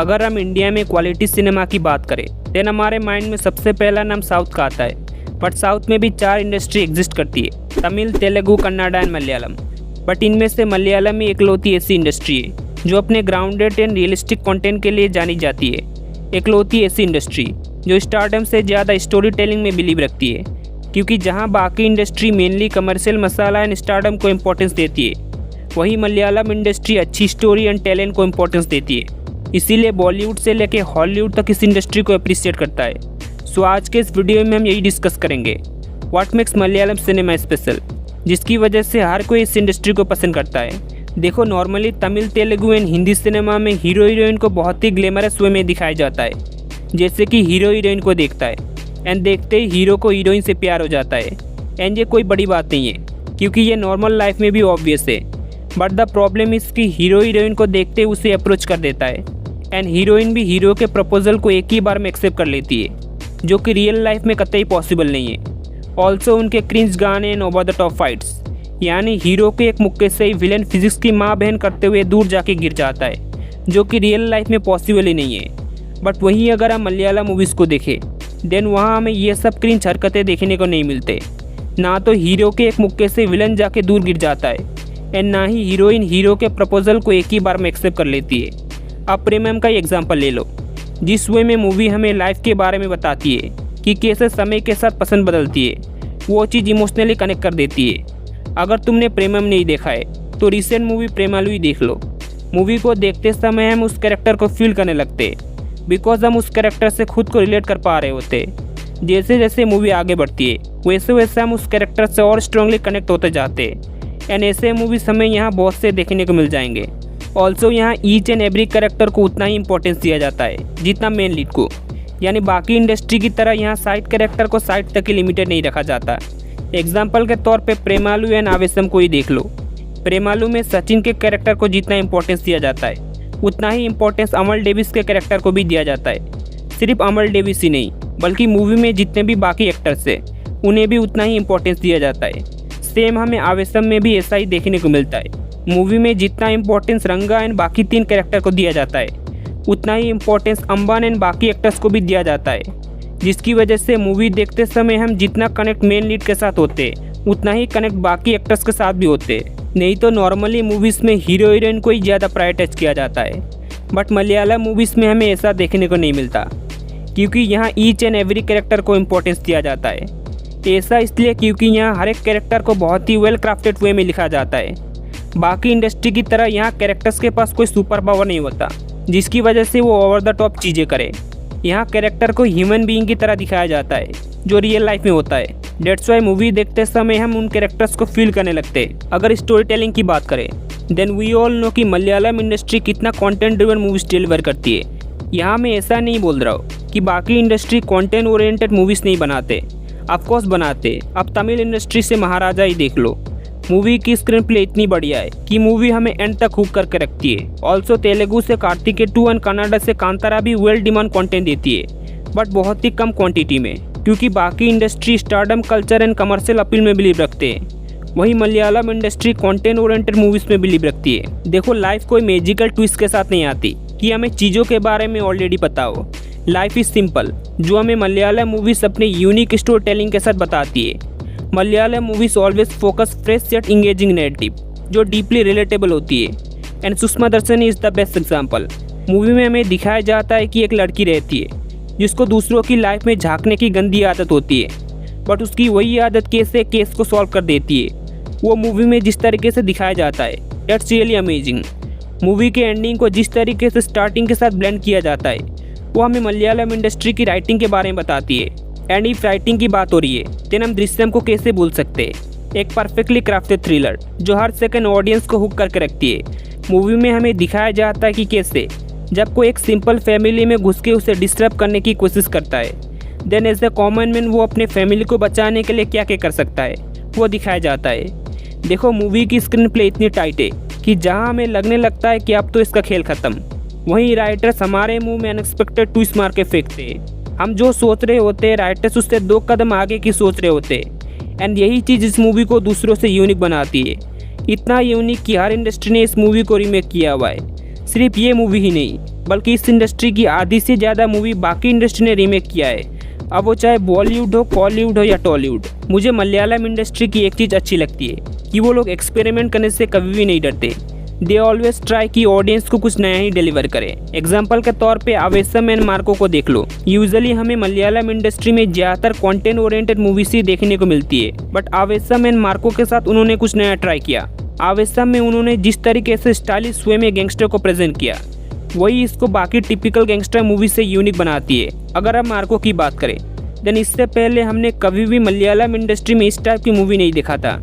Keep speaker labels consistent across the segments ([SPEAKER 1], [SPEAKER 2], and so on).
[SPEAKER 1] अगर हम इंडिया में क्वालिटी सिनेमा की बात करें देन हमारे माइंड में सबसे पहला नाम साउथ का आता है। बट साउथ में भी 4 इंडस्ट्री एग्जिस्ट करती है, तमिल, तेलुगु, कन्नड़ा एंड मलयालम। बट इनमें से मलयालम ही इकलौती ऐसी इंडस्ट्री है जो अपने ग्राउंडेड एंड रियलिस्टिक कंटेंट के लिए जानी जाती है। इकलौती ऐसी इंडस्ट्री जो स्टारडम से ज़्यादा स्टोरी टेलिंग में बिलीव रखती है, क्योंकि जहाँ बाकी industry mainly commercial masala and stardom को इम्पोर्टेंस देती है, वहीं मलयालम इंडस्ट्री अच्छी स्टोरी एंड टैलेंट को इम्पोर्टेंस देती है। इसीलिए बॉलीवुड से लेके हॉलीवुड तक इस इंडस्ट्री को अप्रिशिएट करता है। सो आज के इस वीडियो में हम यही डिस्कस करेंगे what makes Malayalam cinema special, जिसकी वजह से हर कोई इस इंडस्ट्री को पसंद करता है। देखो, normally Tamil, Telugu and Hindi cinema में हीरो हीरोइन को बहुत ही ग्लैमरस वे में दिखाया जाता है, जैसे कि हीरो हीरोइन को देखता है एंड देखते ही हीरो को हीरोइन से प्यार हो जाता है। एंड ये कोई बड़ी बात नहीं है, क्योंकि ये नॉर्मल लाइफ में भी ऑब्वियस है। बट द प्रॉब्लम इस कि हीरो हीरोइन को देखते उसे अप्रोच कर देता है एंड हीरोइन भी हीरो के प्रपोजल को एक ही बार में एक्सेप्ट कर लेती है, जो कि रियल लाइफ में कतई पॉसिबल नहीं है। ऑल्सो उनके क्रिंज गाने and over the top fights, यानी हीरो के एक मुक्के से ही विलेन फिजिक्स की माँ बहन करते हुए दूर जाके गिर जाता है, जो कि रियल लाइफ में पॉसिबल ही नहीं है। बट वहीं अगर हम मलयालम मूवीज़ को देखें देन वहाँ हमें ये सब क्रिंज हरकतें देखने को नहीं मिलते। ना तो हीरो के एक मुक्के से विलन जाके दूर गिर जाता है एंड ना ही हीरोइन हीरो के प्रपोजल को एक ही बार में एक्सेप्ट कर लेती है। अब प्रेमम का ही एग्जाम्पल ले लो, जिस वे में मूवी हमें लाइफ के बारे में बताती है कि कैसे समय के साथ पसंद बदलती है, वो चीज़ इमोशनली कनेक्ट कर देती है। अगर तुमने प्रेमम नहीं देखा है तो रिसेंट मूवी प्रेमालू ही देख लो। मूवी को देखते समय हम उस कैरेक्टर को फील करने लगते हैं, बिकॉज हम उस कैरेक्टर से खुद को रिलेट कर पा रहे होते। जैसे जैसे मूवी आगे बढ़ती है वैसे वैसे हम उस कैरेक्टर से और स्ट्रांगली कनेक्ट होते जाते हैं। एंड ऐसे मूवीज हमें यहाँ बहुत से देखने को मिल जाएंगे। ऑल्सो यहाँ ईच एंड एवरी कैरेक्टर को उतना ही इंपॉर्टेंस दिया जाता है जितना मेन लीड को, यानी बाकी इंडस्ट्री की तरह यहाँ साइड कैरेक्टर को साइड तक ही लिमिटेड नहीं रखा जाता। एग्जाम्पल के तौर पर प्रेमालू एंड आवेशम को ही देख लो। प्रेमालू में सचिन के कैरेक्टर को जितना इंपॉर्टेंस दिया जाता है उतना ही इंपॉर्टेंस अमल डेविस के कैरेक्टर को भी दिया जाता है। सिर्फ अमल डेविस ही नहीं बल्कि मूवी में जितने भी बाकी एक्टर्स हैं उन्हें भी उतना ही इंपॉर्टेंस दिया जाता है। सेम हमें आवेशम में भी ऐसा ही देखने को मिलता है। मूवी में जितना इंपॉर्टेंस रंगा एंड बाकी 3 कैरेक्टर को दिया जाता है उतना ही इंपॉर्टेंस अंबान एंड बाकी एक्टर्स को भी दिया जाता है, जिसकी वजह से मूवी देखते समय हम जितना कनेक्ट मेन लीड के साथ होते उतना ही कनेक्ट बाकी एक्टर्स के साथ भी होते। नहीं तो नॉर्मली मूवीज़ में हीरो हीरोइन को ही ज़्यादा प्रायोरिटाइज किया जाता है, बट मलयालम मूवीज़ में हमें ऐसा देखने को नहीं मिलता, क्योंकि यहाँ ईच एंड एवरी कैरेक्टर को इम्पोर्टेंस दिया जाता है। ऐसा इसलिए क्योंकि यहाँ हर एक कैरेक्टर को बहुत ही वेल क्राफ्टेड वे में लिखा जाता है। बाकी इंडस्ट्री की तरह यहाँ कैरेक्टर्स के पास कोई सुपर पावर नहीं होता जिसकी वजह से वो ओवर द टॉप चीज़ें करे। यहाँ कैरेक्टर को ह्यूमन बीइंग की तरह दिखाया जाता है जो रियल लाइफ में होता है। डेट्स वाई मूवी देखते समय हम उन कैरेक्टर्स को फील करने लगते हैं। अगर स्टोरी टेलिंग की बात करें देन वी ऑल नो कि मलयालम इंडस्ट्री कितना कंटेंट ड्रिवन मूवीज डिलीवर करती है। यहाँ मैं ऐसा नहीं बोल रहा हूँ कि बाकी इंडस्ट्री कंटेंट ओरिएंटेड मूवीज़ नहीं बनाते, ऑफकोर्स बनाते। अब तमिल इंडस्ट्री से महाराजा ही देख लो। मूवी की स्क्रीन प्ले इतनी बढ़िया है कि मूवी हमें एंड तक हुक करके रखती है। ऑल्सो तेलुगु से कार्तिकेय 2 एंड कन्नड़ा से कांतारा भी वेल डिमांड कंटेंट देती है, बट बहुत ही कम क्वांटिटी में, क्योंकि बाकी industry stardom culture and commercial appeal में बिलीव रखते हैं, वहीं Malayalam industry content oriented movies में बिलीव रखती है। देखो, लाइफ कोई मैजिकल ट्विस्ट के साथ नहीं आती कि हमें चीज़ों के बारे में ऑलरेडी पता हो। लाइफ इज़ सिंपल, जो हमें मलयालम मूवीज़ अपने यूनिक स्टोरी टेलिंग के साथ बताती है। Malayalam movies always focus fresh yet engaging narrative जो डीपली रिलेटेबल होती है। एंड सुषमा दर्शनी is the best example. Movie में हमें दिखाया जाता है कि एक लड़की रहती है जिसको दूसरों की लाइफ में झांकने की गंदी आदत होती है, बट उसकी वही आदत कैसे केस को सॉल्व कर देती है वो मूवी में जिस तरीके से दिखाया जाता है, दैट्स रियली अमेजिंग। मूवी के एंडिंग को जिस तरीके से स्टार्टिंग के साथ ब्लेंड किया जाता है वो हमें मलयालम इंडस्ट्री की राइटिंग के बारे में बताती है। एंड इफ राइटिंग की बात हो रही है देन हम दृश्यम को कैसे भूल सकते हैं। एक परफेक्टली क्राफ्टेड थ्रिलर जो हर सेकंड ऑडियंस को हुक करके रखती है। मूवी में हमें दिखाया जाता है कि कैसे जब कोई एक सिंपल फैमिली में घुस के उसे डिस्टर्ब करने की कोशिश करता है then as a common man वो अपने फैमिली को बचाने के लिए क्या क्या कर सकता है वो दिखाया जाता है। देखो, मूवी की स्क्रीन प्ले इतनी टाइट है कि जहाँ हमें लगने लगता है कि अब तो इसका खेल खत्म, वहीं राइटर्स हमारे मुंह में अनएक्सपेक्टेड ट्विस्ट मार के फेंकते हैं। हम जो सोच रहे होते हैं राइटर्स उससे 2 कदम आगे की सोच रहे होते हैं। एंड यही चीज़ इस मूवी को दूसरों से यूनिक बनाती है। इतना यूनिक कि हर इंडस्ट्री ने इस मूवी को रीमेक किया हुआ है। सिर्फ ये मूवी ही नहीं बल्कि इस इंडस्ट्री की आधी से ज़्यादा मूवी बाकी इंडस्ट्री ने रीमेक किया है, अब वो चाहे बॉलीवुड हो, कॉलीवुड हो या टॉलीवुड। मुझे मलयालम इंडस्ट्री की एक चीज़ अच्छी लगती है कि वो लोग एक्सपेरिमेंट करने से कभी भी नहीं डरते। दे ऑलवेज ट्राई कि ऑडियंस को कुछ नया ही डिलीवर करे। एग्जाम्पल के तौर पे आवेशम एंड मार्को को देख लो। यूजुअली हमें मलयालम इंडस्ट्री में ज़्यादातर कंटेंट ओरिएंटेड मूवीज ही देखने को मिलती है, बट आवेशम एंड मार्को के साथ उन्होंने कुछ नया ट्राई किया। आवेशम में उन्होंने जिस तरीके से स्टाइलिश वे में गैंगस्टर को प्रेजेंट किया, वही इसको बाकी टिपिकल गैंगस्टर मूवी से यूनिक बनाती है। अगर आप मार्को की बात करें, देन इससे पहले हमने कभी भी मलयालम इंडस्ट्री में इस टाइप की मूवी नहीं देखा था।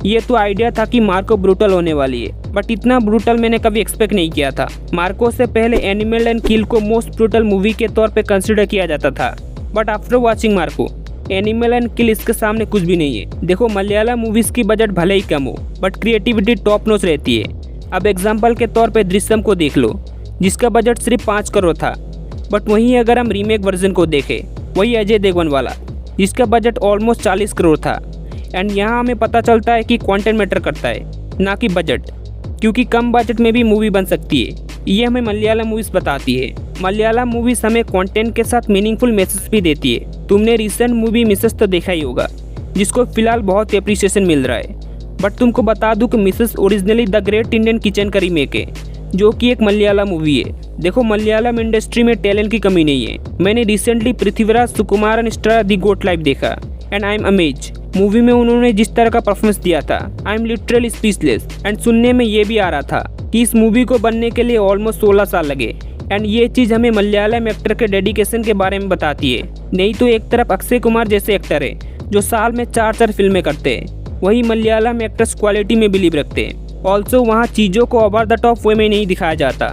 [SPEAKER 1] ये तो आइडिया था कि मार्को ब्रूटल होने वाली है, बट इतना ब्रूटल मैंने कभी एक्सपेक्ट नहीं किया था। मार्को से पहले एनिमल एंड किल को मोस्ट ब्रूटल मूवी के तौर पे कंसिडर किया जाता था, but after watching Marco, animal and kill इसके सामने कुछ भी नहीं है। देखो, मलयालम मूवीज़ की बजट भले ही कम हो, बट क्रिएटिविटी टॉप नॉच रहती है। अब एग्जाम्पल के तौर पे दृश्यम को देख लो, जिसका बजट सिर्फ 5 करोड़ था, बट वहीं अगर हम रीमेक वर्जन को देखें, वही अजय देवगन वाला, जिसका बजट ऑलमोस्ट 40 करोड़ था। एंड यहाँ हमें पता चलता है कि कंटेंट मैटर करता है, ना कि बजट, क्योंकि कम बजट में भी मूवी बन सकती है। ये हमें मलयालम मूवीज़ बताती है। मलयालम मूवीज़ हमें कंटेंट के साथ मीनिंगफुल मैसेज भी देती है। तुमने रिसेंट मूवी मिसेस तो देखा ही होगा, जिसको फिलहाल बहुत एप्रिसिएशन मिल रहा है, बट तुमको बता दूं कि Mrs originally the great Indian kitchen का रीमेक है, जो कि एक मलयालम मूवी है। देखो, मलयालम इंडस्ट्री में टैलेंट की कमी नहीं है। मैंने रिसेंटली पृथ्वीराज सुकुमारन स्टार दी गोट लाइव देखा and I am amaze. Movie में उन्होंने जिस तरह का परफॉर्मेंस दिया था, I am literally speechless. And सुनने में ये भी आ रहा था कि इस मूवी को बनने के लिए ऑलमोस्ट 16 साल लगे। एंड ये चीज़ हमें मलयालम एक्टर के डेडिकेशन के बारे में बताती है। नहीं तो एक तरफ अक्षय कुमार जैसे एक्टर है जो साल में 4 फिल्में करते हैं, वही मलयालम एक्टर्स क्वालिटी में बिलीव रखते हैं। ऑल्सो वहाँ चीज़ों को ओवर द टॉप वे में नहीं दिखाया जाता,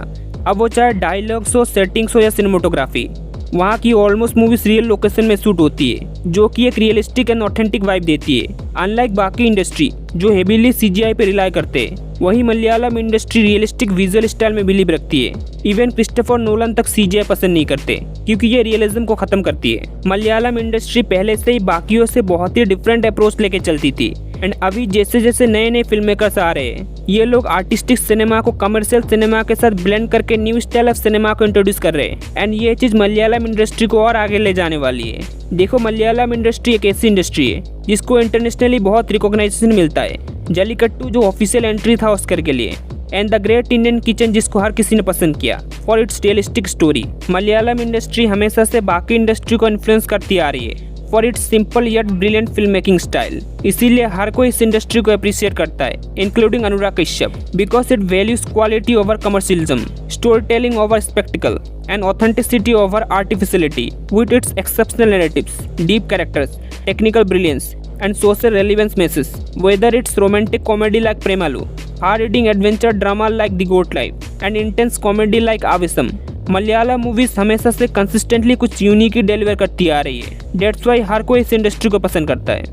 [SPEAKER 1] अब वो चाहे डायलॉग्स हो, सेटिंग्स हो या सिनेमेटोग्राफी। वहाँ की ऑलमोस्ट मूवीज रियल लोकेशन में शूट होती है, जो कि एक रियलिस्टिक एंड ऑथेंटिक वाइब देती है। अनलाइक बाकी इंडस्ट्री जो हेवीली सीजीआई पे रिलाई करते हैं, वही Malayalam industry realistic visual style में बिलीव रखती है। इवन क्रिस्टोफर नोलन तक सीजीआई पसंद नहीं करते, क्योंकि ये रियलिज्म को खत्म करती है। मलयालम इंडस्ट्री पहले से ही बाकियों से बहुत ही डिफरेंट अप्रोच लेके चलती थी। एंड अभी जैसे जैसे नए नए फिल्म मेकर्स आ रहे हैं, ये लोग आर्टिस्टिक सिनेमा को कमर्शियल सिनेमा के साथ ब्लेंड करके न्यू स्टाइल ऑफ सिनेमा को इंट्रोड्यूस कर रहे हैं। एंड ये चीज़ मलयालम इंडस्ट्री को और आगे ले जाने वाली है। देखो, मलयालम इंडस्ट्री एक ऐसी इंडस्ट्री है जिसको इंटरनेशनली बहुत रिकॉग्नाइजेशन मिलता है। जल्लीकट्टू जो ऑफिशियल एंट्री था ऑस्कर के लिए, and the great Indian kitchen जिसको हर किसी ने पसंद किया for its realistic story. Malayalam industry हमेशा से बाकी इंडस्ट्री को इन्फ्लुएंस करती आ रही है for its simple yet brilliant film making style. इसीलिए हर कोई इस इंडस्ट्री को अप्रिशिएट करता है, including Anurag Kashyap, because it values quality over commercialism, story telling over spectacled, and authenticity over artificiality with its exceptional narratives, deep characters, technical brilliance, and social relevance messages. Whether it's romantic comedy like Premalu, hard-hitting adventure drama like The Goat Life, and intense comedy like Avisham, Malayalam movies हमेशा से consistently कुछ unique ही deliver करती आ रही है। That's why हर कोई इस industry को पसंद करता है।